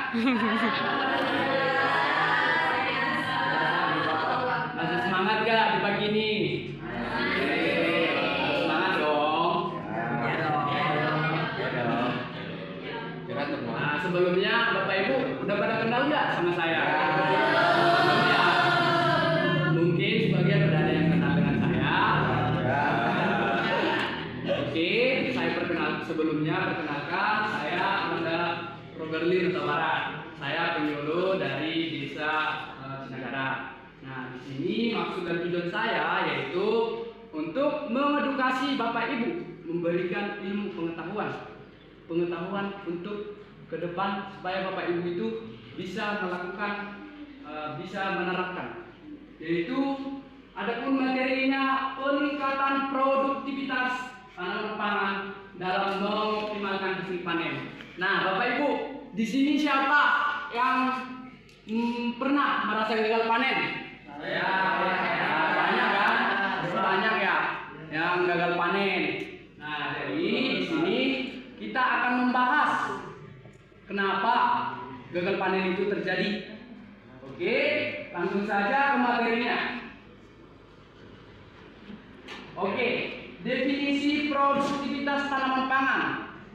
Masih semangat gak di pagi ini? Semangat dong. Nah, sebelumnya Bapak Ibu udah pada kenal nggak sama saya? Belum ya? Mungkin sebagian udah ada yang kenal dengan saya. Oke, saya perkenalkan saya Anda Rogerli Utawara. Saya penyuluh dari Desa Cinagara. Nah, di sini maksud dan tujuan saya yaitu untuk mengedukasi Bapak Ibu, memberikan ilmu pengetahuan untuk ke depan supaya Bapak Ibu itu bisa melakukan, bisa menerapkan. Yaitu adapun materinya peningkatan produktivitas tanaman pangan dalam mengoptimalkan hasil panen. Nah, Bapak Ibu, di sini siapa yang pernah merasa gagal panen? Ya, banyak kan? Banyak ya yang gagal panen. Nah, jadi di sini kita akan membahas kenapa gagal panen itu terjadi. Oke, langsung saja ke materinya. Oke, definisi produktivitas tanaman pangan.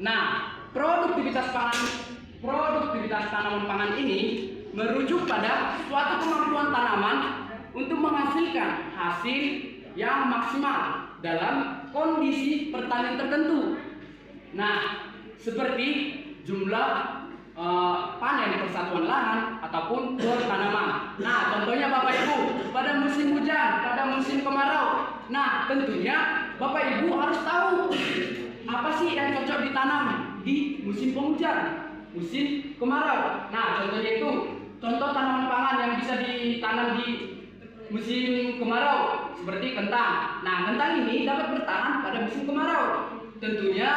Nah, produktivitas tanaman pangan ini merujuk pada suatu kemampuan tanaman untuk menghasilkan hasil yang maksimal dalam kondisi pertanian tertentu. Nah, seperti jumlah panen persatuan lahan ataupun bertanaman. Nah, contohnya Bapak Ibu pada musim hujan, pada musim kemarau. Nah, tentunya Bapak Ibu harus tahu apa sih yang cocok ditanam di musim penghujan, musim kemarau. Nah, contohnya itu contoh tanaman pangan yang bisa ditanam di musim kemarau seperti kentang. Nah, kentang ini dapat bertahan pada musim kemarau. Tentunya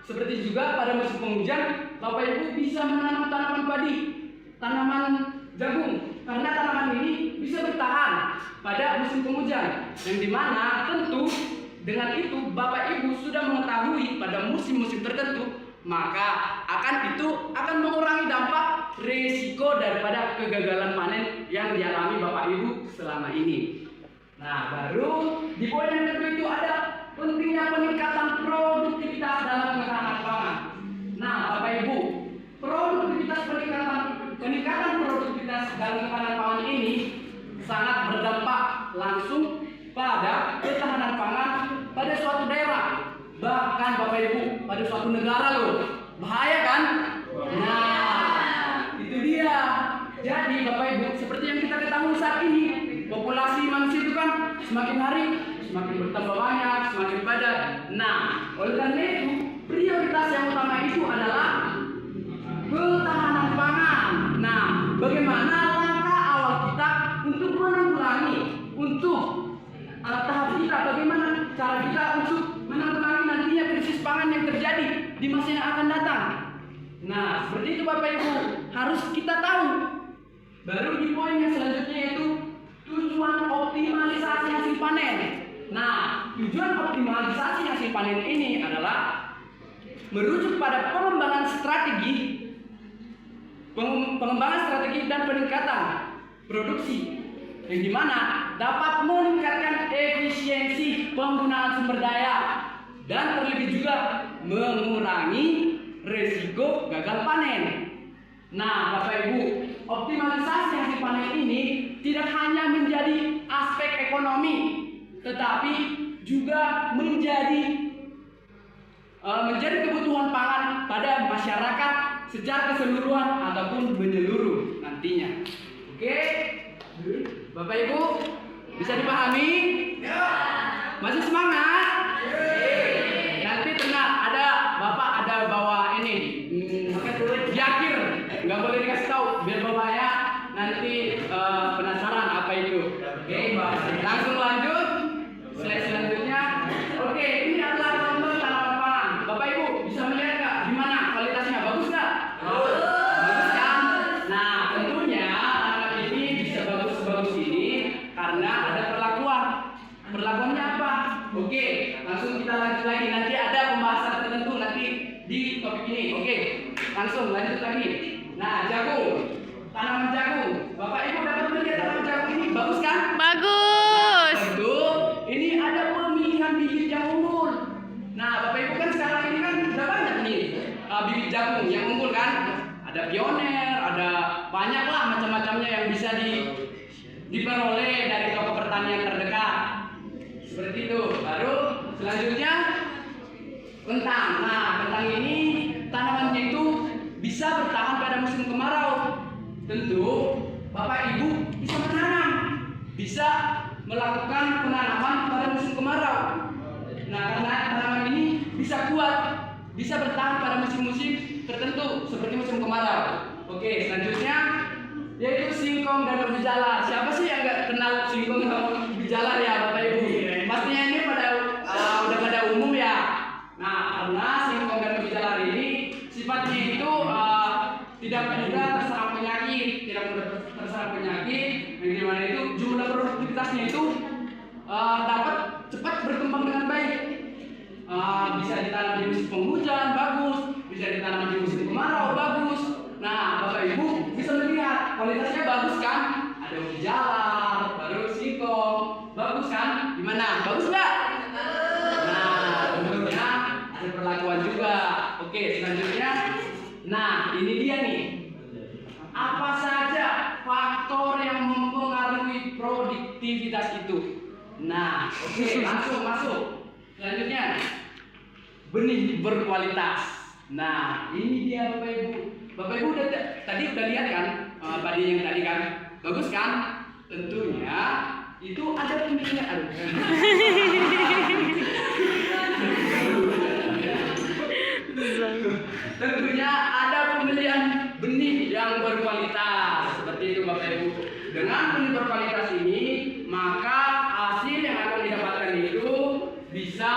seperti juga pada musim penghujan, Bapak Ibu bisa menanam tanaman padi, tanaman jagung, karena tanaman ini bisa bertahan pada musim penghujan. Yang dimana tentu dengan itu Bapak Ibu sudah mengetahui pada musim-musim tertentu, maka akan mengurangi dampak risiko daripada kegagalan panen yang dialami Bapak Ibu selama ini. Nah, baru di poin yang kedua itu ada pentingnya peningkatan produktivitas dalam ketahanan pangan. Nah, Bapak Ibu, peningkatan produktivitas dalam ketahanan pangan ini sangat berdampak langsung pada ketahanan pangan pada suatu daerah, bahkan Bapak Ibu pada suatu negara loh. Bahaya kan? Nah, itu dia. Jadi Bapak Ibu, seperti yang kita ketahui saat ini, populasi manusia itu kan semakin hari semakin bertambah banyak, semakin padat. Nah, oleh karena itu prioritas yang utama itu adalah ketahanan pangan. Nah, bagaimana langkah awal kita untuk menanggulangi, untuk tahap kita, bagaimana cara kita untuk menanggulangi nantinya krisis pangan yang terjadi di masa yang akan datang. Nah, seperti itu Bapak Ibu, harus kita tahu. Baru di poin yang selanjutnya yaitu tujuan optimalisasi hasil panen. Nah, tujuan optimalisasi hasil panen ini adalah merujuk pada pengembangan strategi dan peningkatan produksi, yang dimana dapat meningkatkan efisiensi penggunaan sumber daya dan terlebih juga mengurangi risiko gagal panen. Nah, Bapak Ibu, optimalisasi hasil panen ini tidak hanya menjadi aspek ekonomi, tetapi juga menjadi kebutuhan pangan pada masyarakat secara keseluruhan ataupun menyeluruh nantinya. Oke, Bapak Ibu, bisa dipahami? Ya. Masih semangat? Nanti tenang, Bapak ada bawa ini, yakir, nggak boleh dikasih tahu, biar Bapaknya nanti penasaran apa itu. Oke, langsung lanjut. Slide selanjutnya. Oke, ini adalah contoh tanaman pangan. Bapak Ibu bisa melihat nggak gimana kualitasnya? Bagus nggak? Bagus kan? Nah, tentunya tanaman ini bisa bagus ini karena ada perlakuan. Perlakuannya apa? Oke, langsung kita lanjut lagi. Nanti ada pembahasan tertentu nanti di topik ini. Oke, langsung lanjut lagi. Nah, jagung, tanaman jagung. Bapak Ibu dapat melihat tanaman jagung ini bagus kan? Bagus. Tentu, ini ada pemilihan bibit yang unggul. Nah, Bapak Ibu kan sekarang ini kan udah banyak nih bibit jagung yang unggul kan? Ada pioner, ada banyak lah macam-macamnya yang bisa diperoleh dari toko pertanian terdekat. Seperti itu. Baru selanjutnya kentang. Nah, kentang ini tanamannya itu bisa bertahan pada musim kemarau. Tentu Bapak Ibu bisa menanam, bisa melakukan penanaman pada musim kemarau. Nah, karena tanaman ini bisa kuat, bisa bertahan pada musim-musim tertentu seperti musim kemarau. Oke, selanjutnya yaitu singkong dan ubi jalar. Siapa sih yang nggak kenal singkong dan ubi jalar ya, Bapak Ibu? Pastinya ini udah pada umum ya. Nah, karena singkong dan ubi jalar ini sifatnya itu tidak mudah terserang penyakit, yang dimana itu jumlah produktivitasnya itu dapat cepat berkembang dengan baik. Bisa ditanam di musim penghujan bagus, bisa ditanam di musim kemarau bagus. Nah, Bapak Ibu bisa melihat kualitasnya bagus kan? Ada ubi jalar, baru singkong, bagus kan? Gimana? Bagus nggak? Nah, tentunya ada perlakuan juga. Oke, selanjutnya, nah ini dia nih. Apa saja faktor yang mempengaruhi produktivitas itu? Nah, oke, langsung masuk. Selanjutnya, benih berkualitas. Nah, ini dia Bapak Ibu. Bapak Ibu tadi udah lihat kan padi yang tadi kan? Bagus kan? Tentunya itu ada pemilihan. Tentunya ada pemilihan benih yang berkualitas. Seperti itu Bapak Ibu. Dengan benih berkualitas ini, maka hasil yang akan didapatkan itu bisa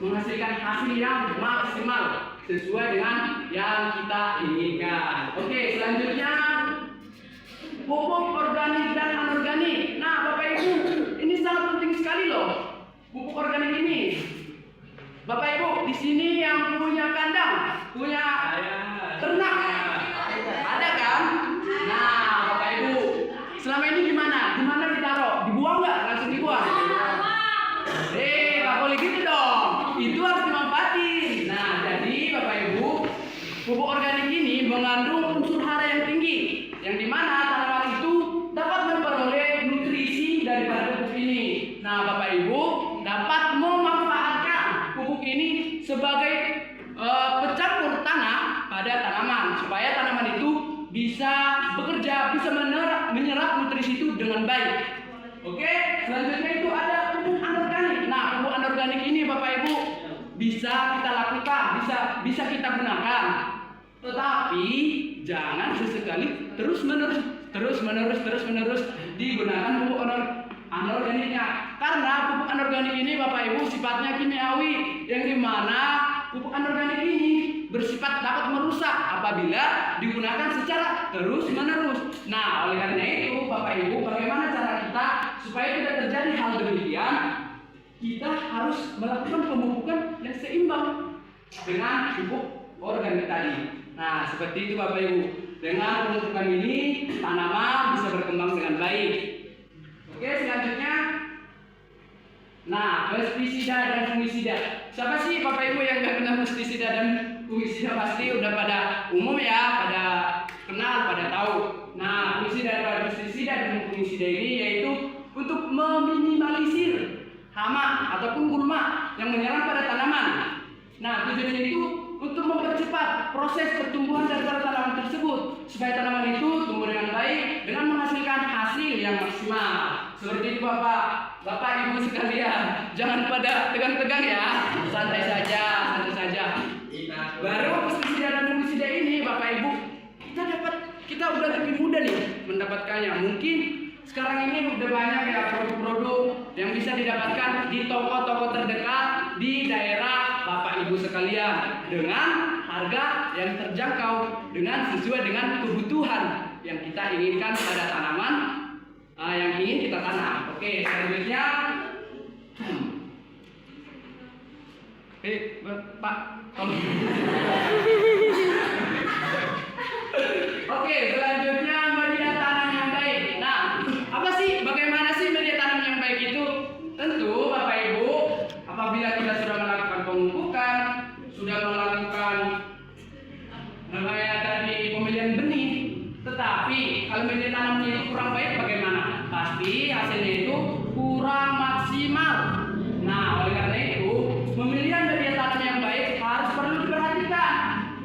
menghasilkan hasil yang maksimal sesuai dengan yang kita inginkan. Oke, selanjutnya pupuk organik dan anorganik. Nah, Bapak Ibu, ini sangat penting sekali loh. Pupuk organik ini. Bapak Ibu, di sini yang punya kandang, punya ternak, ada kan? Nah, Bapak Ibu, selama ini gimana? Gimana ditaruh? Dibuang nggak? Langsung dibuang? Nggak boleh gitu dong. Itu harus dimanfaatin. Nah, jadi Bapak Ibu, pupuk organik ini mengandung unsur hara yang tinggi, yang dimana tanaman itu dapat memperoleh nutrisi daripada pupuk ini. Nah, Bapak Ibu dapat memanfaatkan pupuk ini sebagai pencampur tanah pada tanaman supaya tanaman itu bisa bekerja, bisa menyerap nutrisi itu dengan baik. Oke, selanjutnya itu ada pupuk anorganik. Nah, pupuk anorganik ini Bapak Ibu bisa kita lakukan, bisa kita gunakan. Tetapi jangan sesekali terus menerus digunakan pupuk anorganiknya. Karena pupuk anorganik ini Bapak Ibu sifatnya kimiawi, yang dimana pupuk anorganik ini bersifat dapat merusak apabila digunakan secara terus-menerus. Nah, oleh karena itu Bapak Ibu, bagaimana cara kita supaya tidak terjadi hal demikian? Kita harus melakukan pemupukan yang seimbang dengan pupuk organik tadi. Nah, seperti itu Bapak Ibu. Dengan pemupukan ini, tanaman bisa berkembang dengan baik. Oke, selanjutnya, nah, pestisida dan fungisida. Siapa sih Bapak Ibu yang nggak kenal pestisida dan fungisida? Pasti udah pada umum ya, pada kenal, pada tahu. Nah, pestisida dan fungisida ini yaitu untuk meminimalisir hama ataupun gulma yang menyerang pada tanaman. Nah, tujuannya itu untuk mempercepat proses pertumbuhan daripada tanaman tersebut supaya tanaman itu tumbuh dengan baik dengan menghasilkan hasil yang maksimal. Seperti itu Bapak Ibu sekalian, jangan pada tegang-tegang ya, santai saja. Baru pestisida dan fungisida ini Bapak Ibu kita udah lebih mudah nih mendapatkannya. Mungkin sekarang ini udah banyak ya produk-produk yang bisa didapatkan di toko-toko terdekat di daerah Bapak Ibu sekalian dengan harga yang terjangkau, dengan sesuai dengan kebutuhan yang kita inginkan pada tanaman yang ingin kita tanam. Oke, selanjutnya Pak, tolong. melakukan namanya tadi pemilihan benih, tetapi kalau media tanamnya itu kurang baik bagaimana? Pasti hasilnya itu kurang maksimal. Nah, oleh karena itu pemilihan media tanam yang baik harus perlu diperhatikan.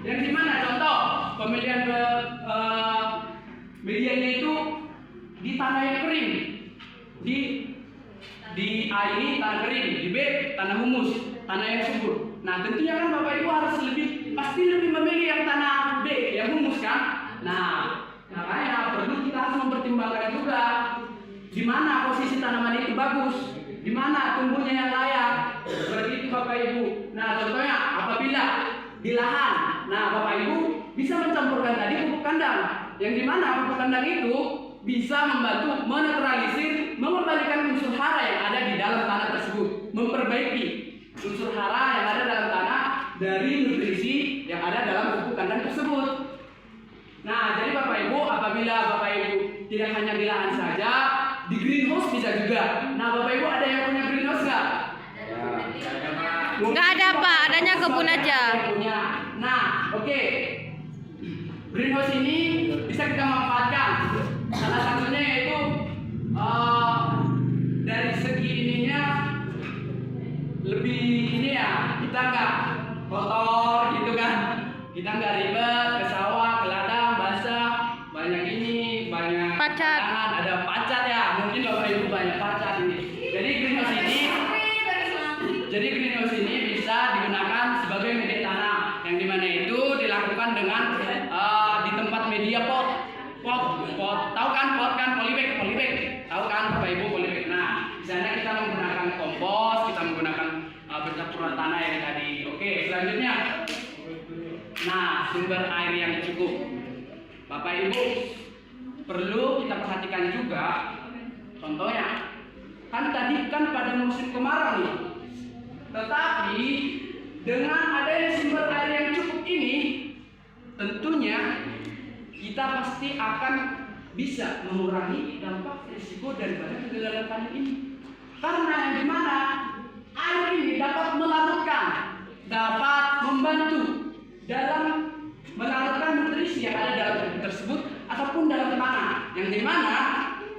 Yang dimana contoh pemilihan medianya itu di tanah yang kering, di A ini tanah kering, di B tanah humus, tanah yang subur. Nah, tentunya kan Bapak Ibu harus pasti lebih memilih yang tanah B, yang humus kan? Nah, makanya perlu kita harus mempertimbangkan juga di mana posisi tanaman itu bagus, di mana tumbuhnya yang layak. Seperti itu Bapak Ibu. Nah, contohnya apabila di lahan, nah Bapak Ibu bisa mencampurkan tadi pupuk kandang, yang dimana pupuk kandang itu bisa membantu menetralisir, mengembalikan unsur hara yang ada di dalam tanah tersebut, memperbaiki unsur hara yang ada dalam tanah dari nutrisi yang ada dalam pupuk kandang tersebut. Nah, jadi Bapak Ibu, apabila Bapak Ibu tidak hanya di lahan saja, di greenhouse bisa juga. Nah, Bapak Ibu ada yang punya greenhouse nggak? Nggak ada Pak, adanya kebun aja. Nah, oke. Greenhouse ini bisa kita manfaatkan. Salah satunya yaitu dari segi ininya lebih ini ya, kita nggak kotor gitu kan, kita nggak ribet ke sawah, ke ladang basah, banyak ini, banyak Pacat. ada pacat ya, mungkin Bapak Ibu banyak pacat ini. Jadi greenhouse ini bisa digunakan sebagai media tanam, yang dimana itu dilakukan dengan di tempat media pot, tahu kan pot kan, polybag, tahu kan Bapak Ibu polybag. Nah, di sana kita menggunakan kompos, kita menggunakan bercampuran tanah yang tadi. Oke, selanjutnya, nah sumber air yang cukup, Bapak Ibu perlu kita perhatikan juga. Contohnya, kan tadi kan pada musim kemarau nih, tetapi dengan adanya sumber air yang cukup ini, tentunya kita pasti akan bisa mengurangi dampak risiko daripada kegagalan panen ini. Karena yang dimana air ini dapat melarutkan, dapat membantu dalam melarutkan nutrisi yang ada dalam tubuh tersebut ataupun dalam tanah, yang dimana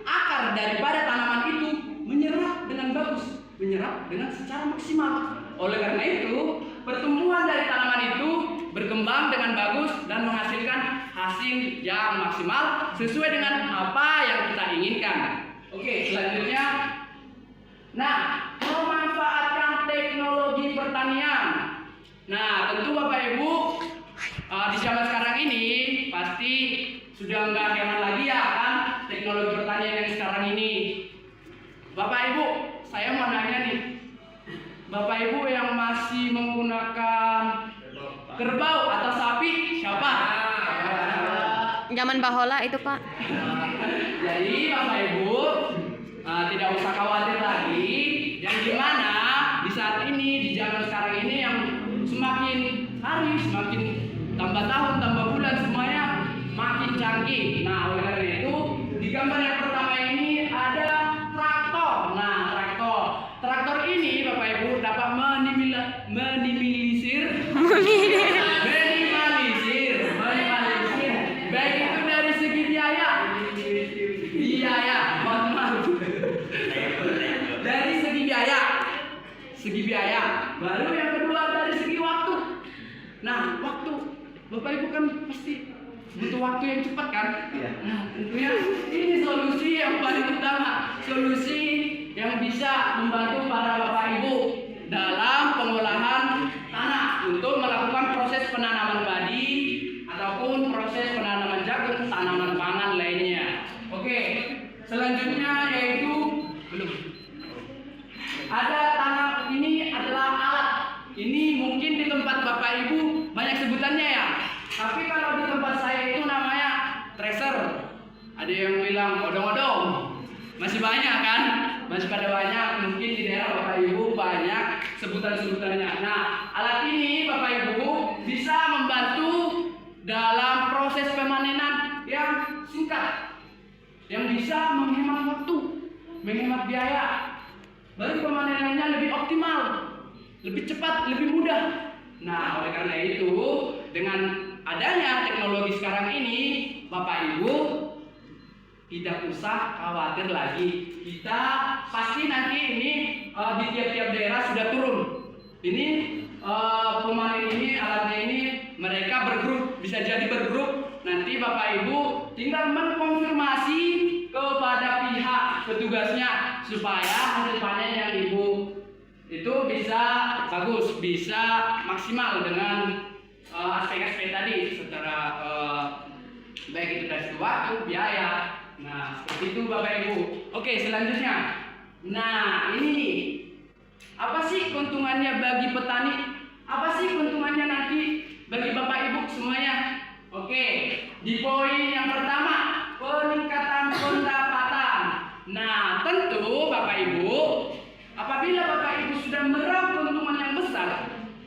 akar daripada tanaman itu menyerap dengan bagus, menyerap dengan secara maksimal. Oleh karena itu, pertumbuhan dari tanaman itu berkembang dengan bagus dan menghasilkan hasil yang maksimal sesuai dengan apa yang kita inginkan. Oke, selanjutnya, nah, memanfaatkan teknologi pertanian. Nah, tentu Bapak Ibu di zaman sekarang ini pasti sudah nggak heran lagi ya kan teknologi pertanian yang sekarang ini. Bapak Ibu, saya mau nanya nih, Bapak Ibu yang masih menggunakan kerbau atau sapi siapa? Zaman bahola itu Pak. Jadi Bapak Ibu tidak usah khawatir lagi, yang dimana di saat ini, di zaman sekarang ini yang semakin hari, semakin tambah tahun, tambah bulan, semuanya makin canggih. Nah, oleh karena itu di gambar yang pertama ini ada traktor. Nah, traktor ini Bapak Ibu dapat minimalisir baik itu dari segi biaya, mohon maaf, dari segi biaya, baru yang kedua dari segi waktu. Nah, waktu Bapak Ibu kan pasti butuh waktu yang cepat kan? Nah, tentunya ini solusi yang paling utama, solusi yang bisa membantu para Bapak Ibu dalam pengolahan tanah untuk melakukan proses penanaman padi ataupun proses penanaman jagung, tanaman pangan lainnya. Oke, selanjutnya yaitu ada tanah, ini adalah alat. Ini mungkin di tempat Bapak Ibu banyak sebutannya ya, tapi kalau di tempat saya itu namanya thresher. Ada yang bilang odong-odong. Masih banyak kan? Masih pada banyak, mungkin di daerah Bapak Ibu banyak sebutan-sebutannya. Nah, alat ini Bapak Ibu bisa membantu dalam proses pemanenan yang singkat, yang bisa menghemat waktu, menghemat biaya, baru pemanenannya lebih optimal, lebih cepat, lebih mudah. Nah, oleh karena itu, dengan adanya teknologi sekarang ini, Bapak Ibu tidak usah khawatir lagi. Kita pasti nanti ini di tiap-tiap daerah sudah turun. Ini pemain ini, alatnya ini, mereka bergrup, bisa jadi bergrup. Nanti Bapak Ibu tinggal mengkonfirmasi kepada pihak petugasnya supaya hasil panen yang Ibu itu bisa bagus, bisa maksimal dengan aspek-aspek tadi, secara baik itu dari segi waktu, biaya. Nah, seperti itu Bapak Ibu. Oke, selanjutnya. Nah, ini nih. Apa sih keuntungannya bagi petani? Apa sih keuntungannya nanti bagi Bapak Ibu semuanya? Oke, di poin yang pertama, peningkatan pendapatan. Nah, tentu Bapak Ibu, apabila Bapak Ibu sudah meraup keuntungan yang besar,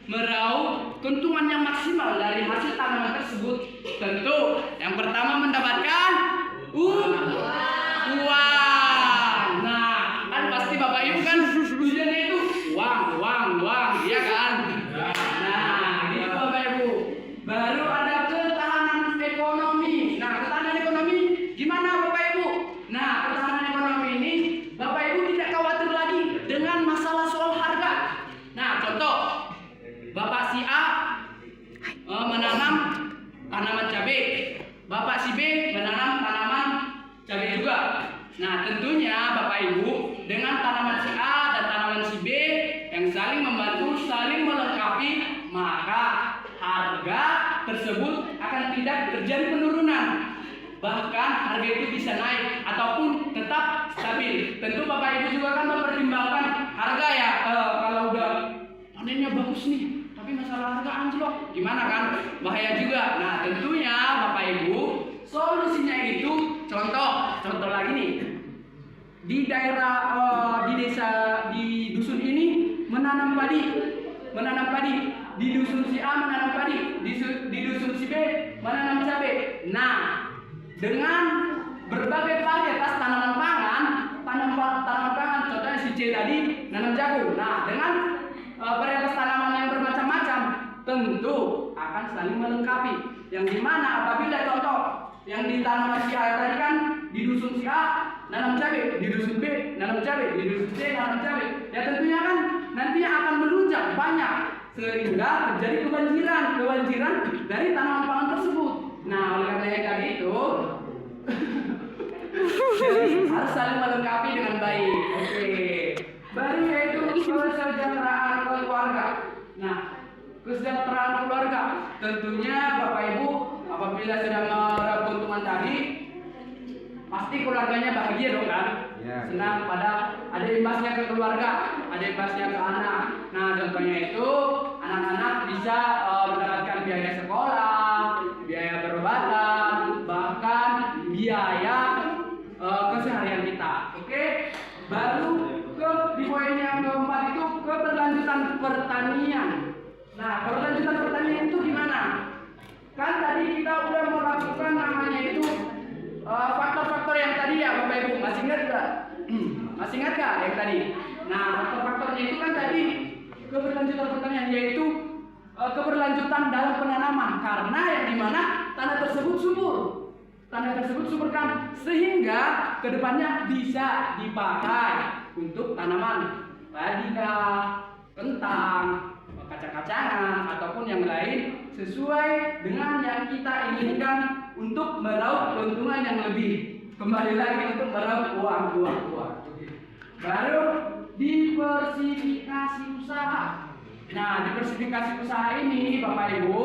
meraup keuntungan yang maksimal dari hasil tanaman tersebut, tentu yang pertama mendapatkan uang. Nah, kan pasti Bapak Ibu kan tujuannya itu uang, iya kan? Nah, gitu Bapak Ibu. Baru ada ketahanan ekonomi. Nah, ketahanan ekonomi gimana Bapak Ibu? Nah, ketahanan ekonomi ini Bapak Ibu tidak khawatir lagi dengan masalah soal harga. Nah, contoh, Bapak si A menanam tanaman cabai, Bapak si B menanam tanaman cabai juga. Nah, tentunya Bapak Ibu dengan tanaman si A dan tanaman si B yang saling membantu, saling melengkapi, maka harga tersebut akan tidak terjadi penurunan. Bahkan harga itu bisa naik ataupun tetap stabil. Tentu Bapak Ibu juga kan mempertimbangkan harga ya. Kalau udah panennya bagus nih, tapi masalah harga anjlok, gimana kan? Bahaya juga. Nah, tentunya Bapak Ibu solusinya itu contoh lagi nih. Di daerah di desa, di dusun ini menanam padi. Di dusun si A menanam padi, di dusun si B menanam cabai. Nah, dengan berbagai varietas tanaman pangan, contohnya si C tadi nanam jagung. Nah, dengan varietas tanaman yang bermacam-macam, tentu akan saling melengkapi. Yang dimana apabila contoh yang ditanam si A tadi kan di dusun si A nanam cabai, di dusun B nanam cabai, di dusun C nanam cabai. Ya tentunya kan nantinya akan melunjak banyak sehingga terjadi kebanjiran dari tanaman pangan tersebut. Nah, oleh karena yang tadi itu jadi harus saling melengkapi dengan baik. Oke. Baru yaitu kesejahteraan keluarga. Nah, kesejahteraan keluarga tentunya Bapak Ibu apabila sudah meraup keuntungan tadi, pasti keluarganya bahagia dong kan? Yeah. Senang, pada ada imbasnya ke keluarga, ada imbasnya ke anak. Nah, contohnya itu anak-anak bisa mendapatkan biaya sekolah, biaya perobatan, bahkan biaya keseharian kita. Oke? Baru di poin yang keempat itu keberlanjutan pertanian. Nah, keberlanjutan pertanian itu gimana? Kan tadi kita udah melakukan namanya itu faktor-faktor yang tadi ya Bapak Ibu, masih ingat gak? Masih ingat gak yang tadi? Nah, faktor-faktornya itu kan tadi keberlanjutan pertanian, yaitu keberlanjutan dalam penanaman, karena yang dimana tanah tersebut subur kan, sehingga kedepannya bisa dipakai untuk tanaman padi, kentang, kacang-kacangan ataupun yang lain sesuai dengan yang kita inginkan untuk meraup keuntungan yang lebih. Kembali lagi untuk meraup uang. Baru diversifikasi usaha. Nah, diversifikasi usaha ini Bapak Ibu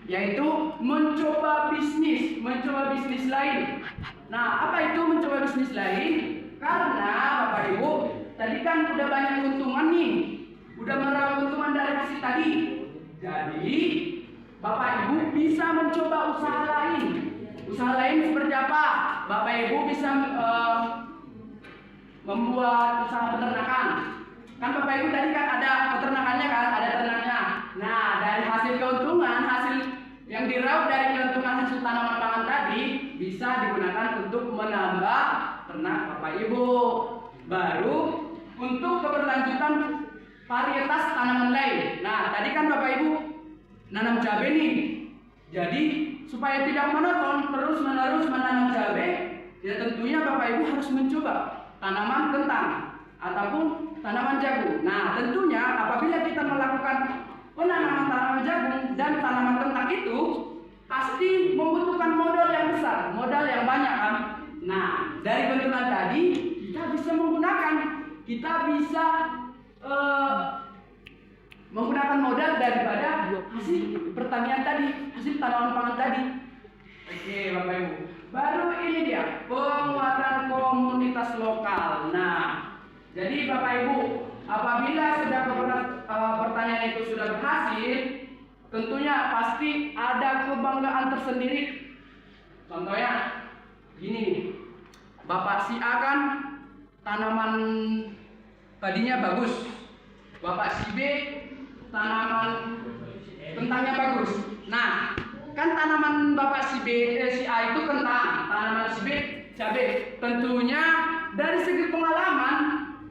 yaitu mencoba bisnis lain. Nah, apa itu mencoba bisnis lain? Karena Bapak Ibu tadi kan udah banyak keuntungan nih, udah meraup keuntungan dari hasil tadi. Jadi Bapak Ibu bisa mencoba usaha lain. Usaha lain seperti apa? Bapak Ibu bisa membuat usaha peternakan. Kan Bapak Ibu tadi kan ada peternakannya kan, ada ternaknya. Nah, dari hasil keuntungan, hasil yang diraup dari keuntungan hasil tanaman pangan tadi bisa digunakan untuk menambah ternak Bapak Ibu. Baru untuk keberlanjutan varietas tanaman lain. Nah, tadi kan Bapak Ibu nanam cabai nih. Jadi supaya tidak monoton terus-menerus menanam cabai, ya tentunya Bapak Ibu harus mencoba tanaman kentang ataupun tanaman jagung. Nah, tentunya apabila kita melakukan penanaman tanaman jagung dan tanaman kentang itu pasti membutuhkan modal yang besar, modal yang banyak kan. Nah, dari bentukan tadi kita bisa menggunakan modal daripada hasil pertanian tadi, hasil tanaman pangan tadi. Oke, Bapak Ibu. Baru ini dia penguatan komunitas lokal. Nah, jadi Bapak Ibu, apabila sudah pertanian itu sudah berhasil, tentunya pasti ada kebanggaan tersendiri. Contohnya gini nih, Bapak si A kan tanaman tadinya bagus, Bapak si B tanaman kentangnya bagus. Nah, kan tanaman Bapak si A itu kentang, tanaman si B cabai. Tentunya dari segi pengalaman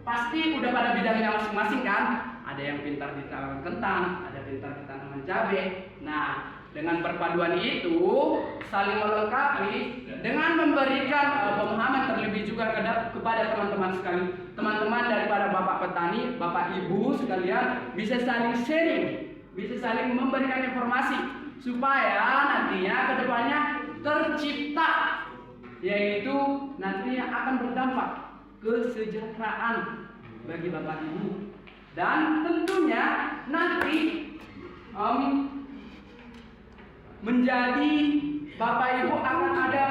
pasti udah pada bidangnya masing-masing kan. Ada yang pintar di tanaman kentang, ada pintar di tanaman cabai. Nah, dengan perpaduan itu saling melengkapi dengan memberikan pemahaman terlebih juga kepada teman-teman sekalian, teman-teman daripada Bapak petani, Bapak Ibu sekalian bisa saling sharing, bisa saling memberikan informasi supaya nantinya kedepannya tercipta, yaitu nantinya akan berdampak kesejahteraan bagi Bapak Ibu, dan tentunya nanti menjadi Bapak Ibu akan ada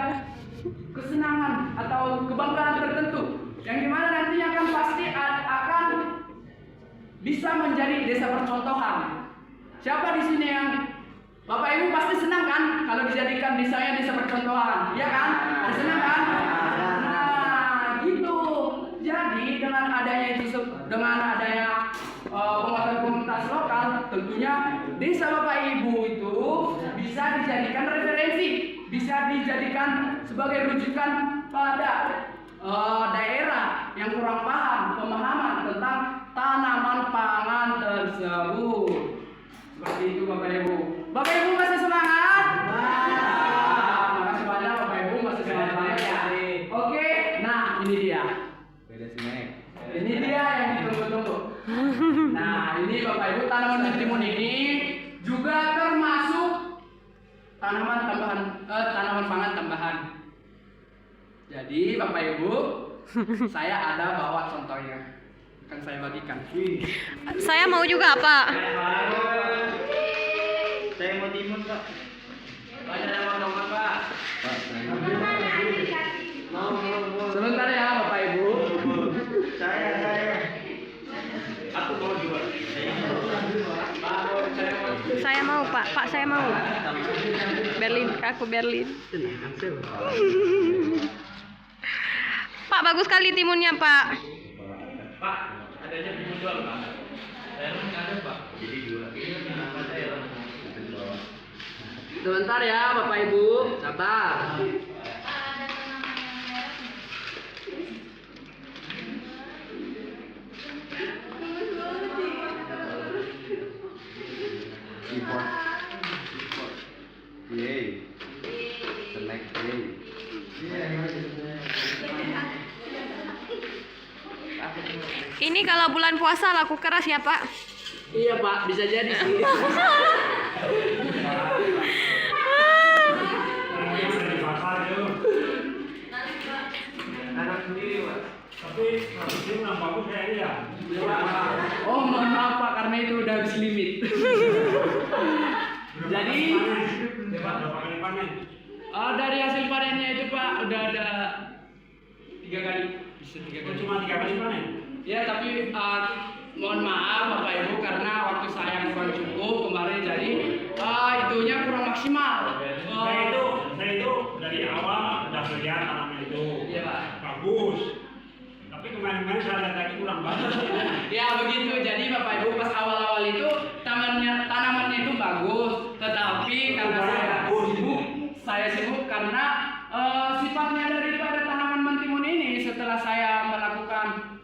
kesenangan atau kebanggaan tertentu yang dimana nantinya akan pasti akan bisa menjadi desa percontohan. Siapa di sini yang Bapak Ibu pasti senang kan kalau dijadikan desanya desa percontohan, ya kan? Senang kan? Nah, gitu. Jadi dengan adanya penguatan komunitas lokal, tentunya desa Bapak Ibu itu bisa dijadikan referensi, bisa dijadikan sebagai rujukan pada daerah yang kurang pemahaman tentang tanaman pangan tersebut. Seperti itu Bapak Ibu. Bapak Ibu masih semangat? Makasih banyak Bapak Ibu, masih semangat banget ya. Oke, nah ini dia. Ini dia yang ditunggu-tunggu. Nah, ini Bapak Ibu tanaman mentimun ini juga termasuk tanaman pangan tambahan. Jadi Bapak Ibu, saya ada bawa contohnya, akan saya bagikan. Saya mau juga, Pak. Saya mau timun, Pak. Banyak yang mau dong, Pak. Mau. Sebentar ya Bapak Ibu. Saya. Aku mau juga. Saya mau, Pak. Pak, saya mau. Berlin, aku Berlin. Pak, bagus sekali timunnya, Pak. Pak, adanya timun jual, Pak. Saya nggak ada, Pak. Jadi dua. Kenapa saya? Sebentar ya Bapak Ibu, sabar. Yay. Select yay. Ini kalau bulan puasa laku keras ya, Pak? Iya Pak, bisa jadi sih. Anak sendiri, Pak. Tapi ini yang bagus kayaknya ya. Oh mohon maaf Pak, karena itu udah habis limit. Jadi Udah panen. dari hasil panennya itu Pak udah ada 3 kali, bisa 3 kali. Cuma 3 kali panen. Ya tapi mohon maaf Bapak Ibu karena waktu saya kurang cukup kemarin, jadi itunya kurang maksimal. Saya itu dari awal udah melihat tanaman itu. Iya Pak. Bagus. Tapi kemarin saya lihat lagi kurang bagus. Ya begitu, jadi Bapak Ibu pas awal-awal itu tanamannya itu bagus, tetapi karena saya sibuk karena sifatnya daripada tanaman mentimun ini setelah saya melakukan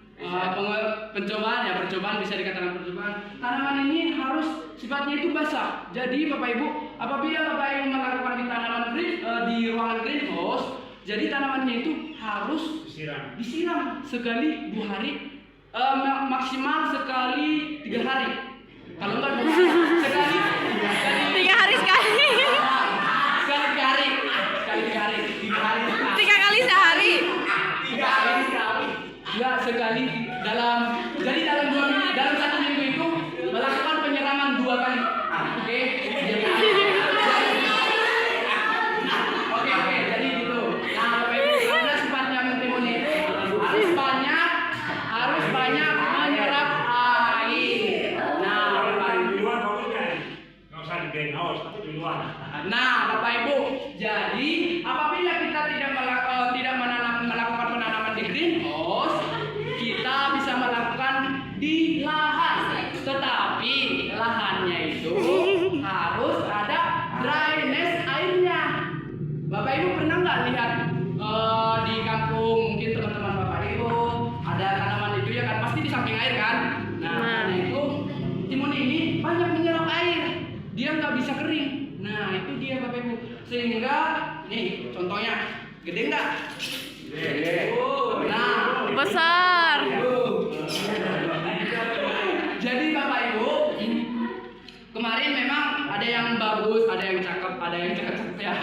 pencobaan ya, percobaan bisa dikatakan percobaan. Tanaman ini harus sifatnya itu basah. Jadi Bapak Ibu, apabila Bapak Ibu melakukan di tanaman di ruangan greenhouse, jadi tanamannya itu harus disiram sekali 2 hari, maksimal sekali 3 hari. Kalau enggak 2 hari, sekali 3 hari sekali. sekali 3 hari, sekali 3 hari, 3 hari. 3 kali sehari. 3 hari sekali. Ya sekali jadi dalam 2 minggu, dalam 1 minggu itu melakukan penyiraman 2 kali. Oke. Oke, jadi gitu. Nah, Bapak Ibu, karena sifatnya mentimun ini harus banyak menyerap air. Nah, Bapak Ibu. Di luar bagus kan? Nggak usah di greenhouse, tapi di luar. Nah, Bapak Ibu, jadi apabila kita tidak melakukan penanaman di greenhouse, kita bisa melakukan di lahan. Tetapi lahannya itu harus ada drainase airnya. Bapak Ibu pernah nggak lihat di kampung, mungkin teman-teman Bapak Ibu ada tanaman itu ya kan, pasti di samping air kan? Nah, karena itu timun ini banyak menyerap air, dia nggak bisa kering. Nah, itu dia Bapak Ibu. Sehingga nih contohnya, gede nggak? Gede. Nah, Besar. jadi Bapak Ibu, kemarin memang ada yang bagus, ada yang cakep, ada yang cakep ya,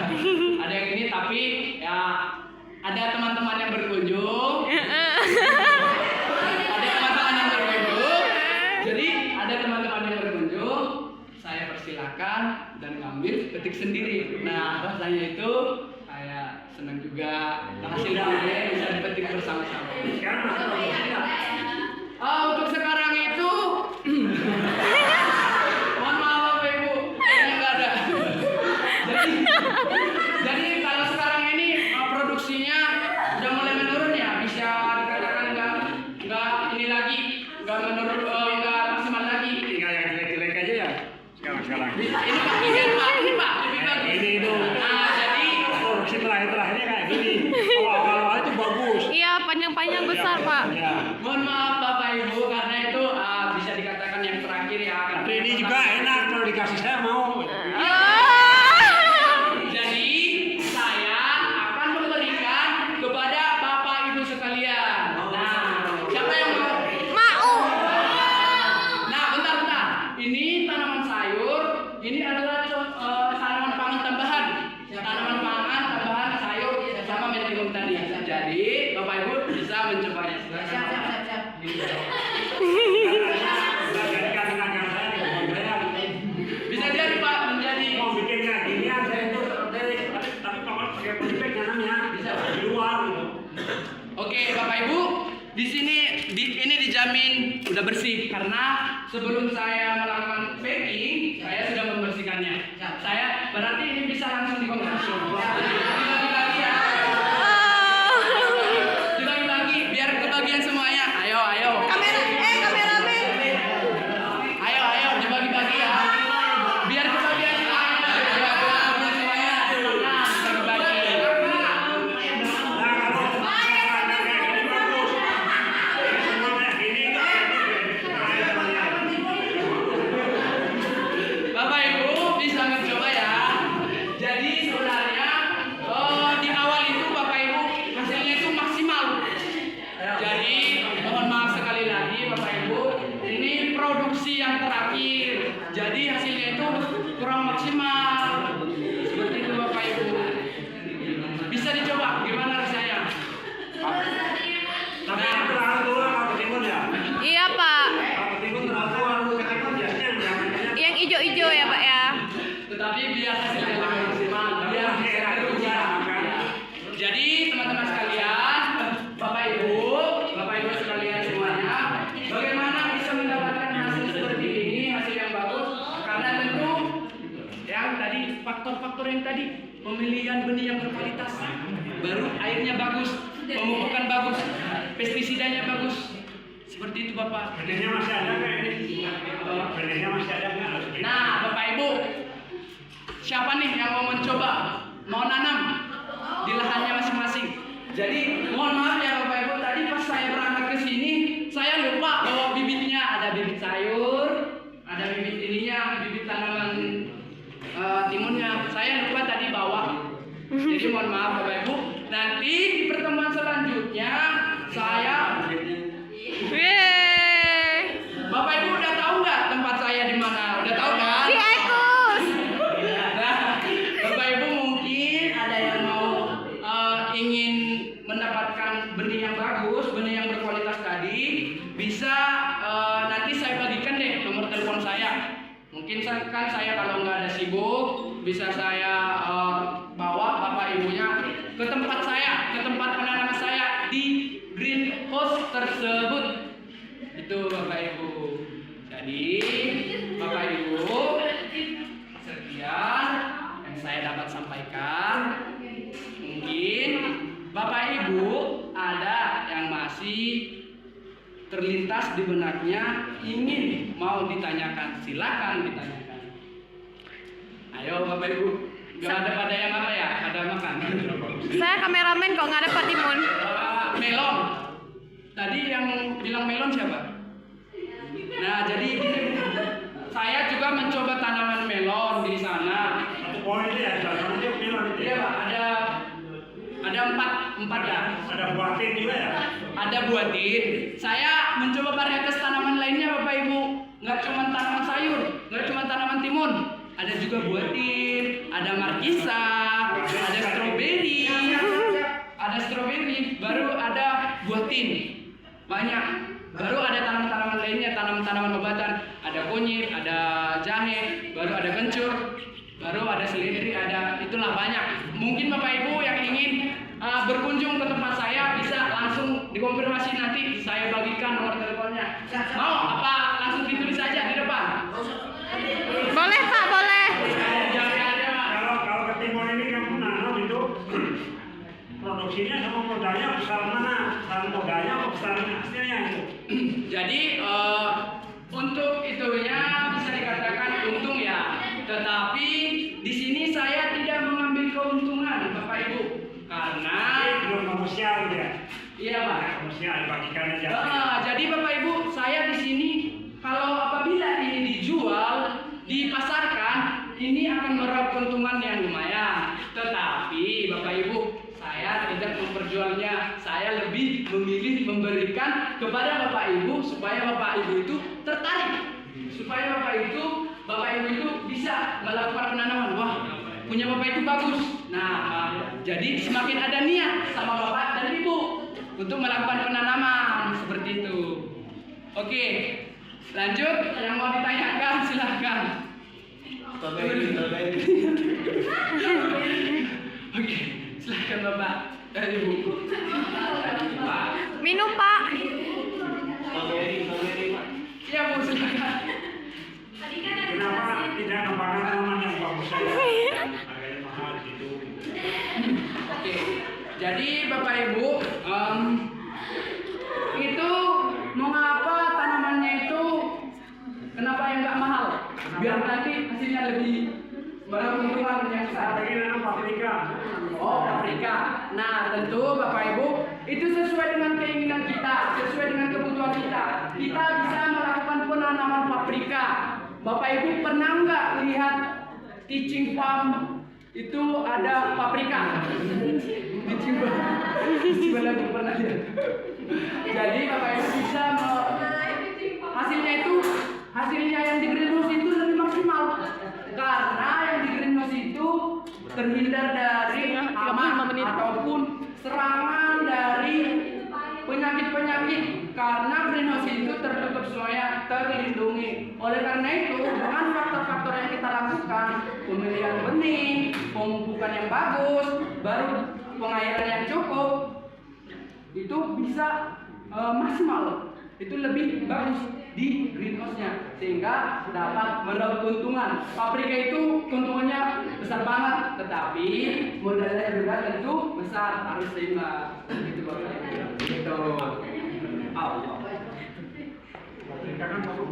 ada yang ini, tapi ya ada teman-teman yang berkunjung. Ada teman-teman yang berkunjung. Jadi ada teman-teman yang berkunjung, saya persilakan dan ngambil petik sendiri. Nah, rasanya itu saya senang juga, hasil panen bisa dipetik bersama-sama. Sekarang masih bagus. Untuk sekarang itu mohon maaf Bapak Ibu, kayaknya nggak ada. Jadi kalau sekarang ini produksinya udah mulai menurun ya, bisa dikatakan nggak ini lagi, nggak menurun, nggak maksimal lagi. Tinggal yang jelek-jelek aja ya. Sekarang. Ini Pak, ini Pak, lebih bagus. Ini itu. Nah, jadi Produksi terakhirnya kayak gini. Awal-awal itu bagus. Iya, panjang-panjang besar, Pak. Ya. mohon maaf Bapak Ibu karena itu bisa dikatakan yang terakhir ya. Tapi ini juga enak kalau dikasih saya mau. Jadi saya akan memberikan kepada Bapak Ibu sekalian. Nah, siapa yang mau? Mau. Nah, bentar. Ini tanaman sayur. Ini adalah tanaman pangan tambahan. Tanaman pangan tambahan sayur sama mentimun tadi. Jadi Bapak Ibu bisa mencobanya. Siap. Sudah jadikan tenaga saya di kebun saya. Bisa jadi Pak menjadi. Mau bikin kayak ginian saya itu tapi kalau pakai polybag nanamnya bisa di luar gitu. Oke, Bapak Ibu, di sini ini dijamin udah bersih karena sebelum saya melakukan packing, saya sudah membersihkannya. Saya berarti ini bisa langsung dikonsumsi. Dibagi-bagi ya. Dibagi-bagi biar kebagian semuanya. Ayo. Kameramen. Ayo dibagi-bagi ya. Biar kebagian semuanya. Semuanya. Nah, dibagi-bagi. Nah, kalau tanaman kayak gini bagus. Semua kayak gini Bapak Ibu bisa mencoba ya. Jadi sebenarnya di awal itu Bapak Ibu hasilnya itu maksimal. Jadi mohon maaf sekali lagi Bapak Ibu, ini produksi yang terakhir. Jadi hasilnya itu kurang maksimal. Seperti itu Bapak Ibu. Bisa dicoba gimana rasanya? tapi ini terlalu tua kalau ketimun ya. Iya, Pak. Kalau ketimun terlalu tua, kalau ketimun biasanya yang namanya Yang ijo-ijo ya, Pak ya. Tetapi biar hasilnya lebih maksimal, biar hasilnya berubah. Jadi teman-teman sekalian, Bapak Ibu sekalian semuanya, bagaimana bisa mendapatkan hasil seperti ini, hasil yang bagus? Karena tentu yang tadi faktor-faktor yang tadi, pemilihan benih yang berkualitas, baru airnya bagus, pemupukan bagus, pestisidanya bagus. Seperti itu Bapak. benihnya masih ada kayak ini. Benihnya masih ada nggak? Nah, Bapak Ibu, siapa nih yang mau mencoba, mau nanam di lahannya masing-masing? Jadi mohon maaf ya Bapak Ibu, tadi pas saya berangkat ke sini saya lupa bawa bibitnya. Ada bibit sayur, ada bibit ininya, bibit tanaman timunnya. Saya lupa tadi bawa. Jadi mohon maaf Bapak Ibu. Nanti di pertemuan selanjutnya saya Yeay. Bapak Ibu udah tahu nggak tempat saya di mana? Udah tahu kan? Di Ekus. Nah, Bapak Ibu mungkin ada yang mau ingin mendapatkan benih yang bagus, benih yang berkualitas tadi, bisa nanti saya bagikan deh nomor telepon saya. Mungkin kan saya kalau nggak ada sibuk, bisa saya bawa Bapak Ibunya ke tempat saya, ke tempat penanaman saya di greenhouse tersebut. Itu Bapak Ibu. Jadi Bapak Ibu, sekian yang saya dapat sampaikan. Mungkin Bapak Ibu ada yang masih terlintas di benaknya ingin mau ditanyakan, silakan ditanyakan. Ayo Bapak Ibu, nggak ada yang apa ya? Ada makan. Saya kameramen kok nggak dapat timun. Melon. Tadi yang bilang melon siapa? Nah, jadi saya juga mencoba tanaman melon di sana. Satu poin ya, jangan dia bilang itu. Iya Pak, ada empat ya. Ada buatin juga ya. Ada buatin. Saya mencoba varietas tanaman lainnya Bapak Ibu. Nggak cuma tanaman sayur, nggak cuma tanaman timun. Ada juga buatin, ada markisa, ada stroberi, baru ada buatin. Banyak. Baru ada tanaman-tanaman lainnya, tanaman-tanaman obatan. Ada kunyit, ada jahe, baru ada kencur, baru ada seledri, ada itulah banyak. Mungkin Bapak Ibu yang ingin berkunjung ke tempat saya bisa langsung dikonfirmasi, nanti saya bagikan nomor teleponnya. Mau apa langsung ditulis saja di depan? Boleh Pak, boleh. Jangan ada Pak. Kalau ketimun ini yang menanam itu produksinya sama modalnya besar mana? Besar modalnya atau besar hasilnya itu? Jadi untuk itunya bisa dikatakan untung ya, tetapi di sini saya tidak mengambil keuntungan Bapak Ibu karena Belum komersial ya. iya Pak. Komersial dibagikan aja. Jadi Bapak Ibu, saya di sini kalau apabila ini dijual, dipasarkan, ini akan meraup keuntungan yang lumayan. Tetapi Bapak Ibu, saya tidak memperjualnya. Saya lebih memilih memberikan kepada Bapak Ibu supaya Bapak Ibu itu tertarik, supaya Bapak Ibu itu bisa melakukan penanaman. Wah, punya Bapak itu bagus. Nah, jadi semakin ada niat sama Bapak dan Ibu untuk melakukan penanaman seperti itu. Oke, lanjut. Yang mau ditanyakan silahkan. Oke, silahkan Bapak dan Ibu. Pak. Minum Pak. Iya Bu, silahkan. Kenapa tidak ngembangkan tanaman yang bagus saja? Harganya mahal gitu. Oke, jadi Bapak Ibu, itu mengapa tanamannya itu kenapa yang nggak mahal? Biar nanti hasilnya lebih berkeuntungan yang besar. Tapi nanam paprika. Oh, paprika. Nah, tentu Bapak Ibu itu sesuai dengan keinginan kita, sesuai dengan kebutuhan kita. Kita bisa melakukan penanaman paprika. Bapak Ibu pernah nggak lihat teaching farm itu ada paprika? Teaching farm lagi pernah lihat. Jadi Bapak Ibu bisa hasilnya yang di greenhouse itu lebih maksimal karena yang di greenhouse itu terhindar dari hama ataupun serangan dari penyakit-penyakit karena greenhouse itu tertutup semuanya, terlindungi. Oleh karena itu dengan faktor-faktor yang kita lakukan, pemilihan benih, pemupukan yang bagus, baru pengairan yang cukup, itu bisa maksimal. Itu lebih bagus di greenhouse-nya sehingga dapat meraup keuntungan. Paprika itu keuntungannya besar banget, tetapi modalnya juga tentu besar, harus seimbang. Gitu Bapak. Gitu. Allah. Paprika kan bagus.